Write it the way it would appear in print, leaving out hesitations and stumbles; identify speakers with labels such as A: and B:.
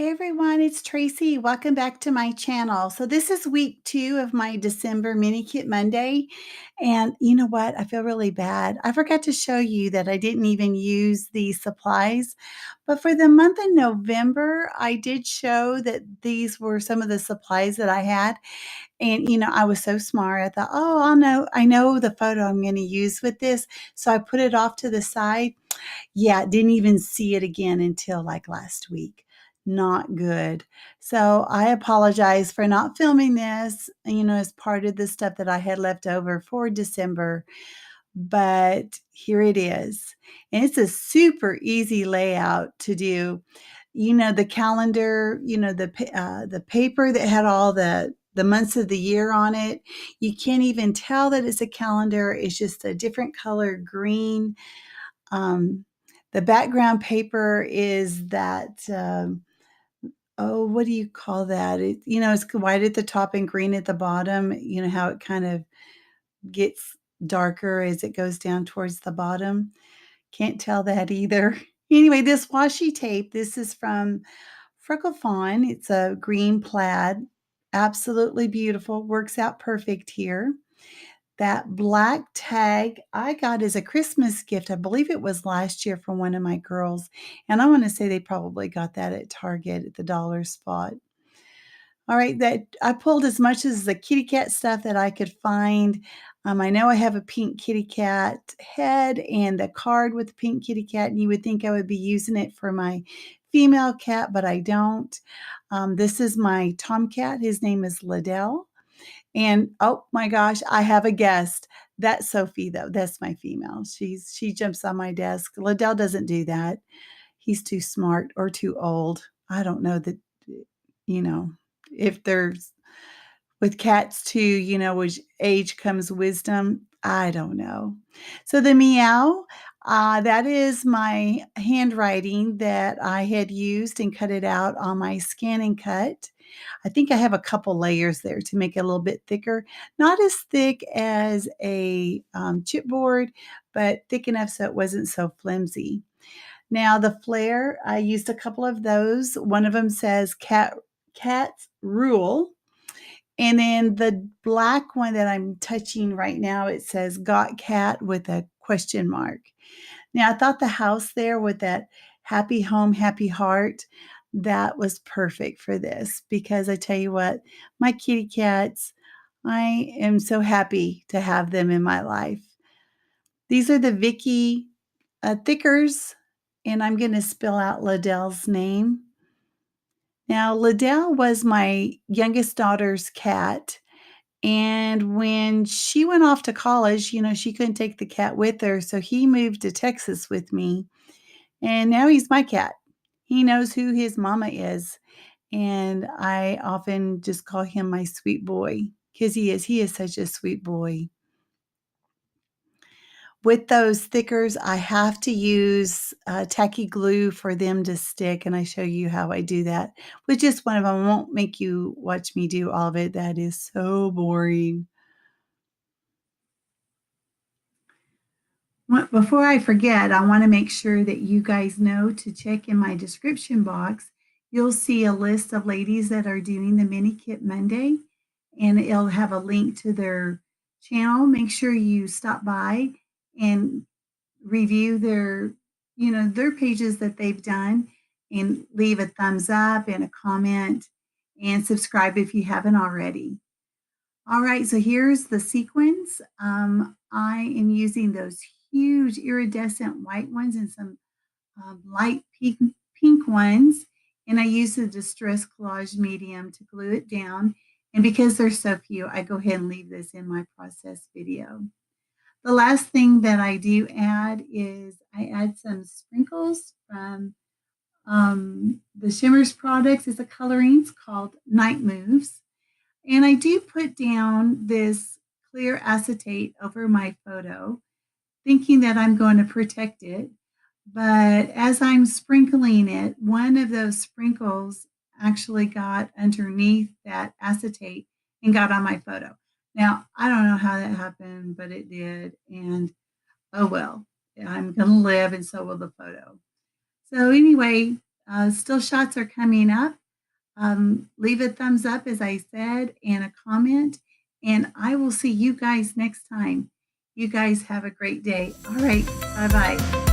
A: Everyone, it's Tracy. Welcome back to my channel. So this is week 2 of my December Mini Kit Monday. And you know what? I feel really bad. I forgot to show you that I didn't even use these supplies. But for the month of November, I did show that these were some of the supplies that I had. And I was so smart. I thought, oh, I know the photo I'm going to use with this. So I put it off to the side. Yeah, didn't even see it again until like last week. Not good. So I apologize for not filming this, as part of the stuff that I had left over for December. But here it is. And it's a super easy layout to do. The calendar, the paper that had all the months of the year on it. You can't even tell that it's a calendar. It's just a different color green. The background paper is that, oh, what do you call that? It's white at the top and green at the bottom. You know how it kind of gets darker as it goes down towards the bottom. Can't tell that either. Anyway, this washi tape, this is from Freckle Fawn. It's a green plaid. Absolutely beautiful. Works out perfect here. That black tag I got as a Christmas gift. I believe it was last year from one of my girls. And I want to say they probably got that at Target at the dollar spot. All right, that I pulled as much as the kitty cat stuff that I could find. I know I have a pink kitty cat head and a card with a pink kitty cat, and you would think I would be using it for my female cat, but I don't. This is my tomcat. His name is Liddell. And oh my gosh, I have a guest. That's Sophie, though. That's my female. She jumps on my desk. Liddell doesn't do that. He's too smart or too old. I don't know that, you know, if there's with cats too, with age comes wisdom. I don't know. So the MEOW, that is my handwriting that I had used and cut it out on my Scan and Cut. I think I have a couple layers there to make it a little bit thicker. Not as thick as a chipboard, but thick enough so it wasn't so flimsy. Now the flare, I used a couple of those. One of them says cats rule. And then the black one that I'm touching right now, it says got cat with a question mark. Now I thought the house there with that happy home, happy heart, that was perfect for this because I tell you what, my kitty cats, I am so happy to have them in my life. These are the Vicky thickers, and I'm going to spell out Liddell's name. Now, Liddell was my youngest daughter's cat. And when she went off to college, she couldn't take the cat with her. So he moved to Texas with me. And now he's my cat. He knows who his mama is. And I often just call him my sweet boy because he is. He is such a sweet boy. With those stickers, I have to use tacky glue for them to stick, and I show you how I do that. With just one of them, I won't make you watch me do all of it. That is so boring. Before I forget, I want to make sure that you guys know to check in my description box. You'll see a list of ladies that are doing the Mini Kit Monday, and it'll have a link to their channel. Make sure you stop by and review their pages that they've done and leave a thumbs up and a comment and subscribe if you haven't already. All right, so here's the sequins. I am using those huge iridescent white ones and some light pink ones. And I use the Distress Collage medium to glue it down. And because they're so few, I go ahead and leave this in my process video. The last thing that I do add is I add some sprinkles from the Shimmers products. It's a coloring. It's called Night Moves. And I do put down this clear acetate over my photo, thinking that I'm going to protect it. But as I'm sprinkling it, one of those sprinkles actually got underneath that acetate and got on my photo. Now, I don't know how that happened, but it did. And oh well, I'm going to live and so will the photo. So anyway, Still shots are coming up. Leave a thumbs up, as I said, and a comment. And I will see you guys next time. You guys have a great day. All right. Bye bye.